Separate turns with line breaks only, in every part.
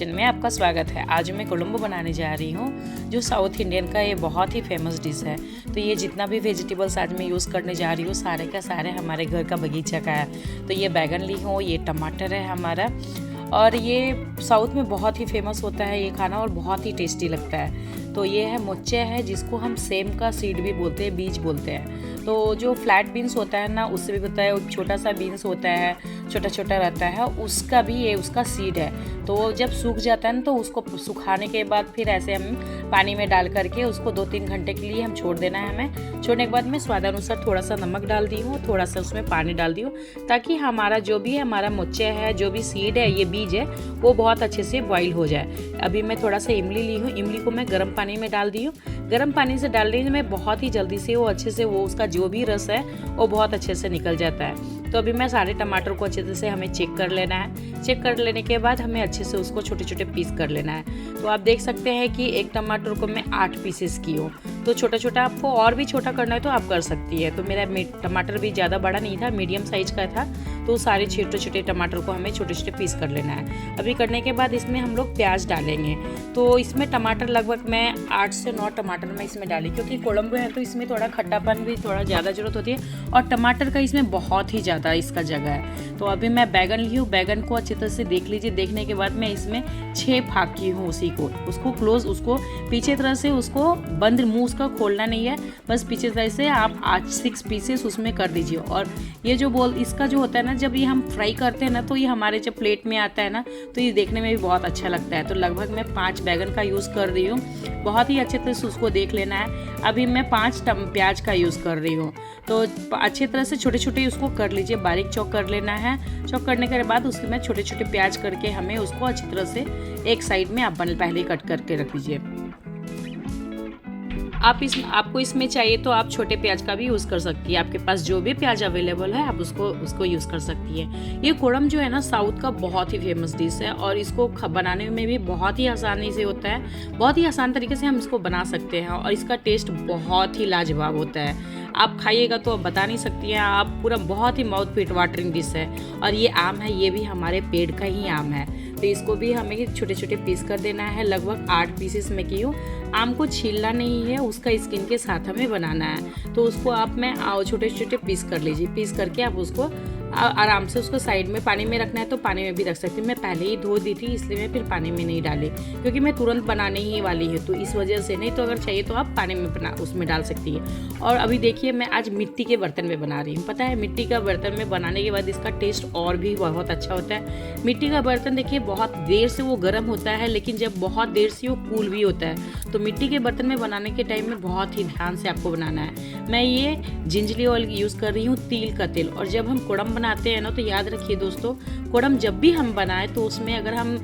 Kitchen में आपका स्वागत है। आज मैं कोलंबो बनाने जा रही हूँ, जो साउथ इंडियन का ये बहुत ही फेमस डिश है। तो ये जितना भी वेजिटेबल्स आज मैं यूज़ करने जा रही हूँ, सारे का सारे हमारे घर का बगीचा का है। तो ये बैगन ली हूँ, ये टमाटर है हमारा, और ये साउथ में बहुत ही फेमस होता है ये खाना और बहुत ही टेस्टी लगता है। तो ये है मोच्चे है, जिसको हम सेम का सीड भी बोलते हैं, बीज बोलते हैं। तो जो फ्लैट बीन्स होता है ना, उससे भी होता है, छोटा सा बीन्स होता है, छोटा छोटा रहता है, उसका भी ये उसका सीड है। तो जब सूख जाता है ना, तो उसको सुखाने के बाद फिर ऐसे हम पानी में डाल करके उसको 2-3 घंटे के लिए हम छोड़ देना है हमें। छोड़ने के बाद मैं स्वादानुसार थोड़ा सा नमक डाल दी हूँ, थोड़ा सा उसमें पानी डाल दी हूँ, ताकि हमारा जो भी है, हमारा मोच्चे है, जो भी सीड है, ये बीज है, वो बहुत अच्छे से बॉईल हो जाए। अभी मैं थोड़ा सा इमली ली हूँ, इमली को मैं गर्म पानी में डाल दी हूँ। गर्म पानी से डालने में बहुत ही जल्दी से वो अच्छे से वो उसका जो भी रस है वो बहुत अच्छे से निकल जाता है। तो अभी मैं सारे टमाटर को अच्छे से हमें चेक कर लेना है। चेक कर लेने के बाद हमें अच्छे से उसको छोटे छोटे पीस कर लेना है। तो आप देख सकते हैं कि एक टमाटर को मैं 8 पीसेस की हूँ। तो छोटा छोटा आपको और भी छोटा करना है तो आप कर सकती है। तो मेरा टमाटर भी ज़्यादा बड़ा नहीं था, मीडियम साइज का था। तो सारे छोटे छोटे टमाटर को हमें छोटे छोटे पीस कर लेना है। अभी करने के बाद इसमें हम लोग प्याज डालेंगे। तो इसमें टमाटर लगभग मैं 8 से 9 टमाटर मैं इसमें डाली, क्योंकि कोलंबो है तो इसमें थोड़ा खट्टापन भी थोड़ा ज़्यादा ज़रूरत होती है, और टमाटर का इसमें बहुत ही ज़्यादा इसका जगह है। तो अभी मैं बैगन ली हूँ, बैगन को अच्छी तरह से देख लीजिए। देखने के बाद मैं इसमें 6 भाग की हूँ, उसी को उसको क्लोज, उसको पीछे तरह से उसको बंद, मुँह उसका खोलना नहीं है, बस पीछे तरह से आप 6 पीसेस उसमें कर दीजिए। और ये जो इसका जो होता है ना, जब ये हम फ्राई करते हैं ना, तो ये हमारे जब प्लेट में आता है ना, तो ये देखने में भी बहुत अच्छा लगता है। तो लगभग मैं 5 बैगन का यूज़ कर रही हूँ। बहुत ही अच्छे तरह से उसको देख लेना है। अभी मैं 5 प्याज का यूज़ कर रही हूँ। तो अच्छी तरह से छोटे छोटे उसको कर लीजिए, बारीक चॉप कर लेना है। चॉप करने के बाद उसके में छोटे छोटे प्याज करके हमें उसको अच्छी तरह से एक साइड में आप पहले ही कट करके रख लीजिए। आपको इसमें चाहिए तो आप छोटे प्याज का भी यूज़ कर सकती है। आपके पास जो भी प्याज अवेलेबल है आप उसको यूज़ कर सकती है। ये कोड़म जो है ना, साउथ का बहुत ही फेमस डिश है, और इसको बनाने में भी बहुत ही आसानी से होता है। बहुत ही आसान तरीके से हम इसको बना सकते हैं, और इसका टेस्ट बहुत ही लाजवाब होता है। आप खाइएगा तो आप बता नहीं सकती हैं, आप पूरा बहुत ही माउथ पीट वाटरिंग डिश है। और ये आम है, ये भी हमारे पेड़ का ही आम है। तो इसको भी हमें छोटे छोटे पीस कर देना है। लगभग 8 पीसेस में की हूँ। आम को छीलना नहीं है, उसका स्किन के साथ हमें बनाना है। तो उसको आप में छोटे छोटे पीस कर लीजिए। पीस करके आप उसको आराम से उसको साइड में पानी में रखना है तो पानी में भी रख सकती हूँ। मैं पहले ही धो दी थी, इसलिए मैं फिर पानी में नहीं डाली, क्योंकि मैं तुरंत बनाने ही वाली हूँ, तो इस वजह से। नहीं तो अगर चाहिए तो आप पानी में उसमें डाल सकती है। और अभी देखिए, मैं आज मिट्टी के बर्तन में बना रही हूँ। पता है, मिट्टी का बर्तन में बनाने के बाद इसका टेस्ट और भी बहुत अच्छा होता है। मिट्टी का बर्तन देखिए, बहुत देर से वो गर्म होता है, लेकिन जब बहुत देर से वो कूल भी होता है। तो मिट्टी के बर्तन में बनाने के टाइम में बहुत ही ध्यान से आपको बनाना है। मैं ये जिंजली ऑयल यूज़ कर रही हूँ, तिल का तेल। और जब हम कोड़म बनाते हैं ना, तो याद रखिए दोस्तों, कोड़म जब भी हम बनाएं तो उसमें अगर हम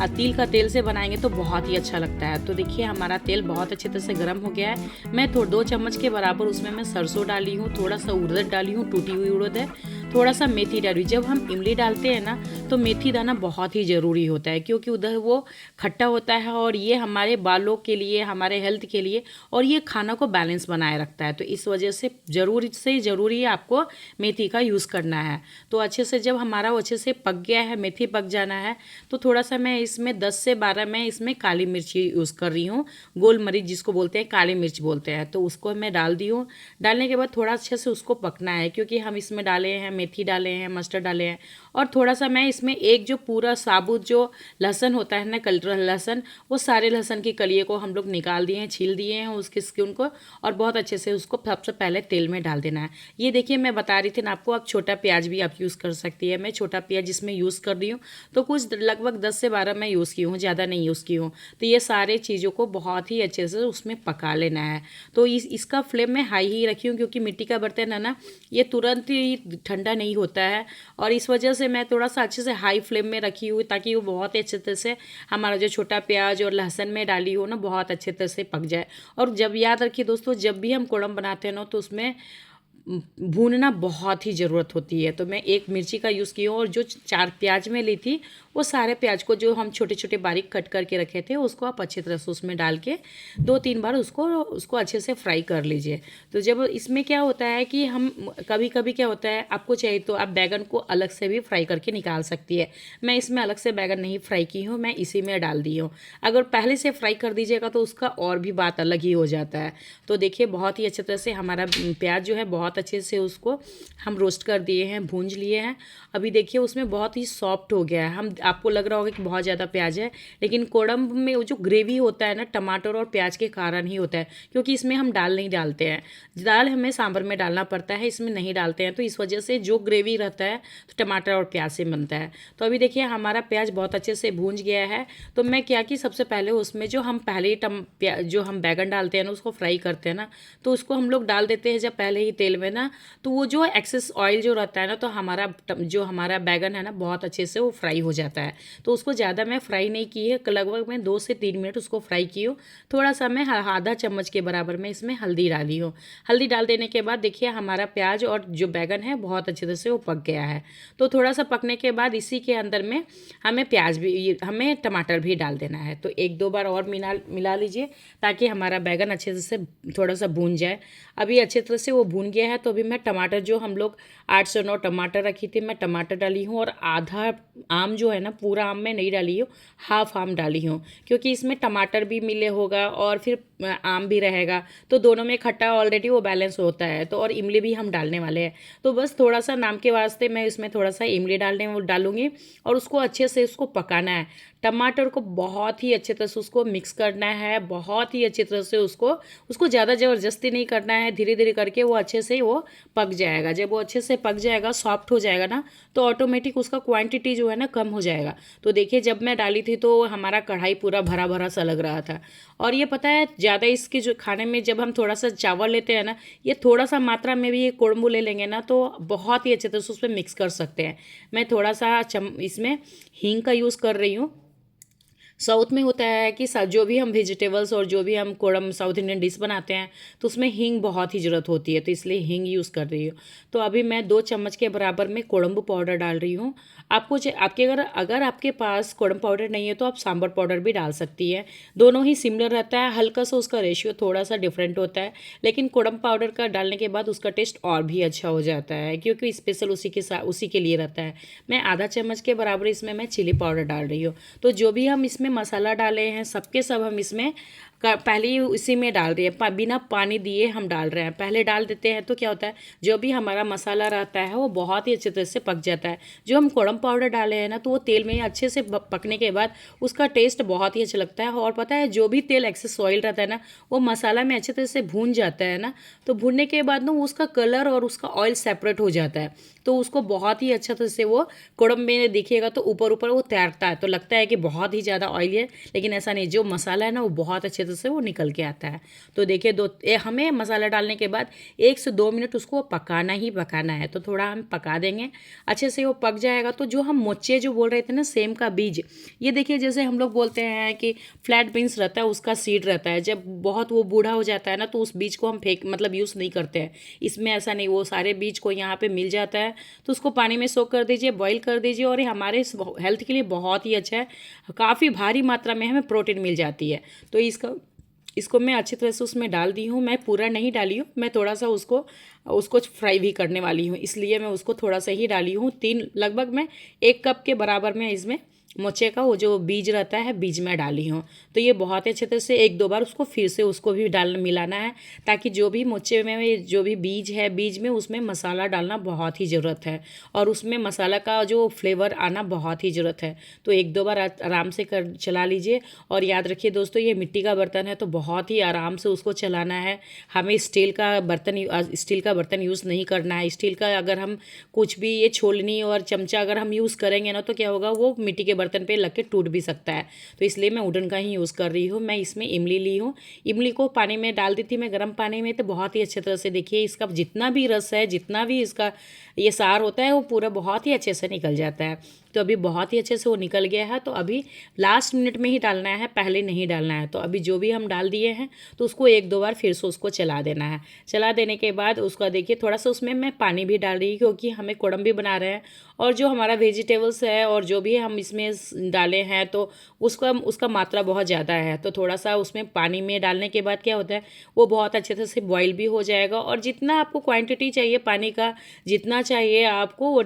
तिल का तेल से बनाएंगे तो बहुत ही अच्छा लगता है। तो देखिए, हमारा तेल बहुत अच्छे तरह से गर्म हो गया है। मैं 2 चम्मच के बराबर उसमें मैं सरसों डाली हूँ, थोड़ा सा उड़द डाली हूँ, टूटी हुई उड़द है, थोड़ा सा मेथी डाली। जब हम इमली डालते हैं ना, तो मेथी दाना बहुत ही ज़रूरी होता है, क्योंकि उधर वो खट्टा होता है, और ये हमारे बालों के लिए, हमारे हेल्थ के लिए, और ये खाना को बैलेंस बनाए रखता है। तो इस वजह से ज़रूरी है आपको मेथी का यूज़ करना है। तो अच्छे से जब हमारा वो अच्छे से पक गया है, मेथी पक जाना है, तो थोड़ा सा मैं इसमें 10 से 12 मैं इसमें काली मिर्च यूज़ कर रही हूँ। गोल मरीच जिसको बोलते हैं, काली मिर्च बोलते हैं। तो उसको मैं डाल दी हूँ। डालने के बाद थोड़ा अच्छे से उसको पकना है, क्योंकि हम इसमें डाले हैं मेथी, डाले हैं मस्टर्ड, डाले हैं। और थोड़ा सा मैं इसमें एक जो पूरा साबुत जो लहसुन होता है ना, कलर लहसुन, वो सारे लहसुन की कलिए को हम लोग निकाल दिए हैं, छील दिए हैं उसके स्किन को, और बहुत अच्छे से उसको सबसे पहले तेल में डाल देना है। ये देखिए, मैं बता रही थी ना आपको, आप छोटा प्याज भी आप यूज़ कर सकती है। मैं छोटा प्याज इसमें यूज़ कर रही हूँ, तो कुछ लगभग 10 से 12 मैं यूज़ की हूँ, ज़्यादा नहीं यूज़ की हूँ। तो ये सारे चीज़ों को बहुत ही अच्छे से उसमें पका लेना है। तो इसका फ्लेम मैं हाई ही रखी हूँ, क्योंकि मिट्टी का बर्तन है ना, ये तुरंत ही ठंडा नहीं होता है, और इस वजह से मैं थोड़ा सा अच्छे से हाई फ्लेम में रखी हुई, ताकि वो बहुत ही अच्छे तरह से हमारा जो छोटा प्याज और लहसुन में डाली हो ना, बहुत अच्छे तरह से पक जाए। और जब याद रखिए दोस्तों, जब भी हम कोड़म बनाते हैं ना, तो उसमें भूनना बहुत ही ज़रूरत होती है। तो मैं एक मिर्ची का यूज़ की हूँ और जो 4 प्याज मैं ली थी वो सारे प्याज को जो हम छोटे छोटे बारीक कट करके रखे थे उसको आप अच्छी तरह से उसमें डाल के 2-3 बार उसको अच्छे से फ्राई कर लीजिए। तो जब इसमें क्या होता है कि हम कभी कभी क्या होता है, आपको चाहिए तो आप बैगन को अलग से भी फ्राई करके निकाल सकती है। मैं इसमें अलग से बैगन नहीं फ्राई की हूँ, मैं इसी में डाल दी हूँ। अगर पहले से फ्राई कर दीजिएगा तो उसका और भी बात अलग ही हो जाता है। तो देखिए बहुत ही अच्छी तरह से हमारा प्याज जो है बहुत अच्छे से उसको हम रोस्ट कर दिए हैं, भूंज लिए हैं। अभी देखिए उसमें बहुत ही सॉफ्ट हो गया है। हम आपको लग रहा होगा कि बहुत ज़्यादा प्याज है, लेकिन कोड़म्ब में वो जो ग्रेवी होता है ना टमाटर और प्याज के कारण ही होता है, क्योंकि इसमें हम दाल नहीं डालते हैं। दाल हमें सांभर में डालना पड़ता है, इसमें नहीं डालते हैं। तो इस वजह से जो ग्रेवी रहता है तो टमाटर और प्याज से बनता है। तो अभी देखिए हमारा प्याज बहुत अच्छे से भूंज गया है। तो मैं क्या कि सबसे पहले उसमें जो हम पहले ही जो हम बैगन डालते हैं ना उसको फ्राई करते हैं ना, तो उसको हम लोग डाल देते हैं जब पहले ही तेल में ना, तो वो जो एक्सेस ऑयल जो रहता है ना, तो जो हमारा बैगन है ना बहुत अच्छे से वो फ्राई हो जाता है। तो उसको ज़्यादा मैं फ्राई नहीं की है, लगभग मैं 2 से 3 मिनट उसको फ्राई की हूँ। थोड़ा सा मैं आधा चम्मच के बराबर में इसमें हल्दी डाली हूँ। हल्दी डाल देने के बाद देखिए हमारा प्याज और जो बैगन है बहुत अच्छे तरह से वो पक गया है। तो थोड़ा सा पकने के बाद इसी के अंदर में हमें टमाटर भी डाल देना है। तो 1-2 बार और मिला लीजिए ताकि हमारा बैगन अच्छे से थोड़ा सा भून जाए। अभी अच्छे तरह से वो भून गया है। तो अभी मैं टमाटर जो हम लोग 8 से 9 टमाटर रखी थी मैं टमाटर डाली हूँ, और आधा आम जो है ना, पूरा आम मैं नहीं डाली हूँ, हाफ आम डाली हूँ, क्योंकि इसमें टमाटर भी मिले होगा और फिर आम भी रहेगा, तो दोनों में खट्टा ऑलरेडी वो बैलेंस होता है। तो और इमली भी हम डालने वाले हैं, तो बस थोड़ा सा नाम के वास्ते मैं इसमें थोड़ा सा इमली डालूंगी और उसको अच्छे से उसको पकाना है। टमाटर को बहुत ही अच्छे तरह से उसको मिक्स करना है, बहुत ही अच्छी तरह से उसको ज़्यादा ज़बरदस्ती नहीं करना है, धीरे धीरे करके वो अच्छे से वो पक जाएगा। जब वो अच्छे से पक जाएगा, सॉफ्ट हो जाएगा ना, तो ऑटोमेटिक उसका क्वांटिटी जो है ना कम हो जाएगा। तो देखिए जब मैं डाली थी तो हमारा कढ़ाई पूरा भरा भरा सा लग रहा था। और ये पता है ज़्यादा इसके जो खाने में जब हम थोड़ा सा चावल लेते हैं ना, ये थोड़ा सा मात्रा में भी ये कोड़म्बू ले लेंगे ना तो बहुत ही अच्छे तरह से उसमें मिक्स कर सकते हैं। मैं थोड़ा सा इसमें हींग का यूज़ कर रही हूँ। साउथ में होता है कि जो भी हम वेजिटेबल्स और जो भी हम कोड़म साउथ इंडियन डिश बनाते हैं तो उसमें हींग बहुत ही ज़रूरत होती है, तो इसलिए हींग यूज़ कर रही हूँ। तो अभी मैं 2 चम्मच के बराबर में कोड़म्बू पाउडर डाल रही हूँ। अगर आपके पास कोड़म पाउडर नहीं है तो आप सांभर पाउडर भी डाल सकती है। दोनों ही सिमिलर रहता है, हल्का सा उसका रेशियो थोड़ा सा डिफरेंट होता है, लेकिन कोड़म पाउडर का डालने के बाद उसका टेस्ट और भी अच्छा हो जाता है, क्योंकि स्पेशल उसी के लिए रहता है। मैं आधा चम्मच के बराबर इसमें मैं चिली पाउडर डाल रही हूँ। तो जो भी हम इसमें मसाला डाले हैं सबके सब हम इसमें पहले ही इसी में डाल रही है, बिना पानी दिए हम डाल रहे हैं। पहले डाल देते हैं तो क्या होता है, जो भी हमारा मसाला रहता है वो बहुत ही अच्छे तरह से पक जाता है। जो हम कोड़म पाउडर डाले हैं ना, तो वो तेल में अच्छे से पकने के बाद उसका टेस्ट बहुत ही अच्छा लगता है। और पता है जो भी तेल एक्सेस ऑयल रहता है ना, वो मसाला में अच्छे तरह से भून जाता है ना, तो भूनने के बाद ना उसका कलर और उसका ऑयल सेपरेट हो जाता है। तो उसको बहुत ही अच्छा तरह से वो कोड़म में देखिएगा तो ऊपर ऊपर वो तैरता है, तो लगता है कि बहुत ही ज़्यादा ऑयली है, लेकिन ऐसा नहीं। जो मसाला है ना वो बहुत अच्छे से वो निकल के आता है। तो देखिए हमें मसाला डालने के बाद 1 से 2 मिनट उसको पकाना ही पकाना है। तो थोड़ा हम पका देंगे, अच्छे से वो पक जाएगा। तो जो हम मोचे जो बोल रहे थे ना, सेम का बीज, ये देखिए जैसे हम लोग बोलते हैं कि फ्लैट बीन्स रहता है उसका सीड रहता है, जब बहुत वो बूढ़ा हो जाता है ना तो उस बीज को हम यूज़ नहीं करते हैं। इसमें ऐसा नहीं, वो सारे बीज को यहाँ पे मिल जाता है। तो उसको पानी में सोक कर दीजिए, बॉईल कर दीजिए, और ये हमारे हेल्थ के लिए बहुत ही अच्छा है। काफ़ी भारी मात्रा में हमें प्रोटीन मिल जाती है। तो इसको मैं अच्छी तरह से उसमें डाल दी हूँ। मैं पूरा नहीं डाली हूँ, मैं थोड़ा सा उसको फ्राई भी करने वाली हूँ, इसलिए मैं उसको थोड़ा सा ही डाली हूँ। लगभग मैं 1 कप के बराबर में इसमें मोचे का वो जो बीज रहता है बीज में डाली हूँ। तो ये बहुत अच्छे तरह से 1-2 बार उसको फिर से उसको भी मिलाना है, ताकि जो भी मोचे में जो भी बीज है, बीज में उसमें मसाला डालना बहुत ही ज़रूरत है, और उसमें मसाला का जो फ्लेवर आना बहुत ही ज़रूरत है। तो 1-2 बार आराम से चला लीजिए। और याद रखिए दोस्तों, ये मिट्टी का बर्तन है तो बहुत ही आराम से उसको चलाना है। हमें स्टील का बर्तन यूज़ नहीं करना है। स्टील का अगर हम कुछ भी ये छोलनी और चमचा अगर हम यूज़ करेंगे ना, तो क्या होगा, वो मिट्टी के बर्तन पे लग के टूट भी सकता है। तो इसलिए मैं वुडन का ही यूज़ कर रही हूँ। मैं इसमें इमली ली हूँ, इमली को पानी में डाल दी थी मैं गर्म पानी में, तो बहुत ही अच्छे तरह से देखिए इसका जितना भी रस है, जितना भी इसका ये सार होता है वो पूरा बहुत ही अच्छे से निकल जाता है। तो अभी बहुत ही अच्छे से वो निकल गया है। तो अभी लास्ट मिनट में ही डालना है, पहले नहीं डालना है। तो अभी जो भी हम डाल दिए हैं तो उसको एक दो बार फिर से उसको चला देना है। चला देने के बाद उसका देखिए थोड़ा सा उसमें मैं पानी भी डाल रही हूँ, क्योंकि हमें कुड़म भी बना रहे हैं और जो हमारा वेजिटेबल्स है और जो भी हम इसमें डाले हैं तो उसका उसका मात्रा बहुत ज़्यादा है। तो थोड़ा सा उसमें पानी में डालने के बाद क्या होता है, वो बहुत अच्छे से बॉईल भी हो जाएगा। और जितना आपको क्वांटिटी चाहिए पानी का, जितना चाहिए आपको वो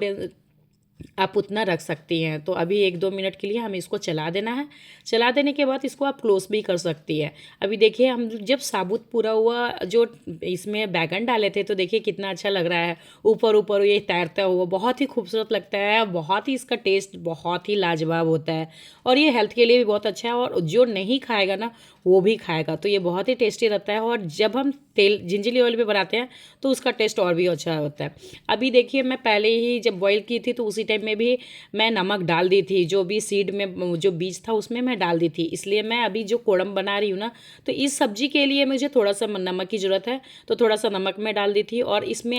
आप उतना रख सकती हैं। तो अभी 1-2 मिनट के लिए हमें इसको चला देना है। चला देने के बाद इसको आप क्लोज भी कर सकती है। अभी देखिए हम जब साबुत पूरा हुआ जो इसमें बैगन डाले थे तो देखिए कितना अच्छा लग रहा है, ऊपर ऊपर ये तैरता हुआ बहुत ही खूबसूरत लगता है। बहुत ही इसका टेस्ट बहुत ही लाजवाब होता है और ये हेल्थ के लिए भी बहुत अच्छा है, और जो नहीं खाएगा ना वो भी खाएगा। तो ये बहुत ही टेस्टी रहता है, और जब हम तेल जिंजली ऑयल में बनाते हैं तो उसका टेस्ट और भी अच्छा होता है। अभी देखिए मैं पहले ही जब बॉईल की थी तो उसी टाइम में भी मैं नमक डाल दी थी, जो भी सीड में जो बीज था उसमें मैं डाल दी थी। इसलिए मैं अभी जो कोड़म बना रही हूँ ना, तो इस सब्जी के लिए मुझे थोड़ा सा नमक की ज़रूरत है, तो थोड़ा सा नमक मैं डाल दी थी। और इसमें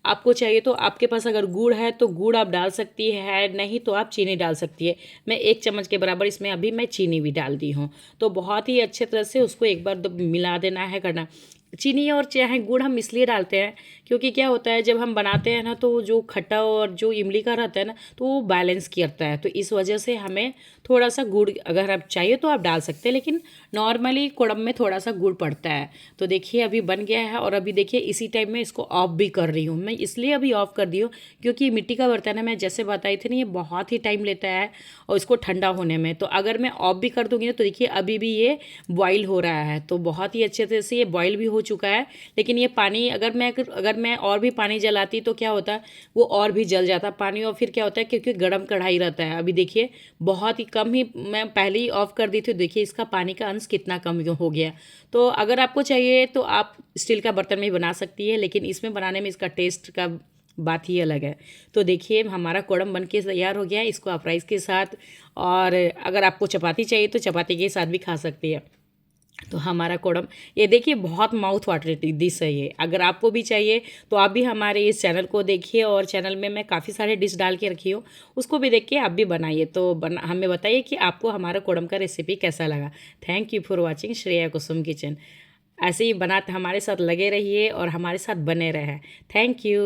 आपको चाहिए तो आपके पास अगर गुड़ है तो गुड़ आप डाल सकती है, नहीं तो आप चीनी डाल सकती है। मैं 1 चम्मच के बराबर इसमें अभी मैं चीनी भी डाल दी हूँ। तो बहुत ही अच्छे तरह से उसको एक बार मिला देना है करना। चीनी और चाहे गुड़ हम इसलिए डालते हैं क्योंकि क्या होता है जब हम बनाते हैं ना तो जो खट्टा और जो इमली का रहता है ना तो वो बैलेंस करता है। तो इस वजह से हमें थोड़ा सा गुड़ अगर आप चाहिए तो आप डाल सकते हैं, लेकिन नॉर्मली कुड़म में थोड़ा सा गुड़ पड़ता है। तो देखिए अभी बन गया है, और अभी देखिए इसी टाइम में इसको ऑफ भी कर रही हूँ। मैं इसलिए अभी ऑफ कर दी हूँ क्योंकि मिट्टी का बर्तन है, मैं जैसे बताई थी ना ये बहुत ही टाइम लेता है और इसको ठंडा होने में। तो अगर मैं ऑफ भी कर दूँगी ना तो देखिए अभी भी ये बॉईल हो रहा है, तो बहुत ही अच्छे तरह से ये बॉईल भी हो चुका है। लेकिन ये पानी अगर मैं और भी पानी जलाती तो क्या होता, वो और भी जल जाता पानी, और फिर क्या होता है क्योंकि गर्म कढ़ाई रहता है। अभी देखिए बहुत ही कम ही मैं पहले ही ऑफ कर दी थी, देखिए इसका पानी का अंश कितना कम हो गया। तो अगर आपको चाहिए तो आप स्टील का बर्तन में ही बना सकती है, लेकिन इसमें बनाने में इसका टेस्ट का बात ही अलग है। तो देखिए हमारा कोड़म बन के तैयार हो गया है। इसको आप राइस के साथ, और अगर आपको चपाती चाहिए तो चपाती के साथ भी खा सकती है। तो हमारा कोड़म ये देखिए बहुत माउथ वाटरिंग डिश है ये। अगर आपको भी चाहिए तो आप भी हमारे इस चैनल को देखिए, और चैनल में मैं काफ़ी सारे डिश डाल के रखी हूँ, उसको भी देख के आप भी बनाइए। तो हमें बताइए कि आपको हमारा कोड़म का रेसिपी कैसा लगा। Thank you for watching Shreya Kusum kitchen. ऐसे ही बनाते हमारे साथ लगे रहिए और हमारे साथ बने रहें। Thank you.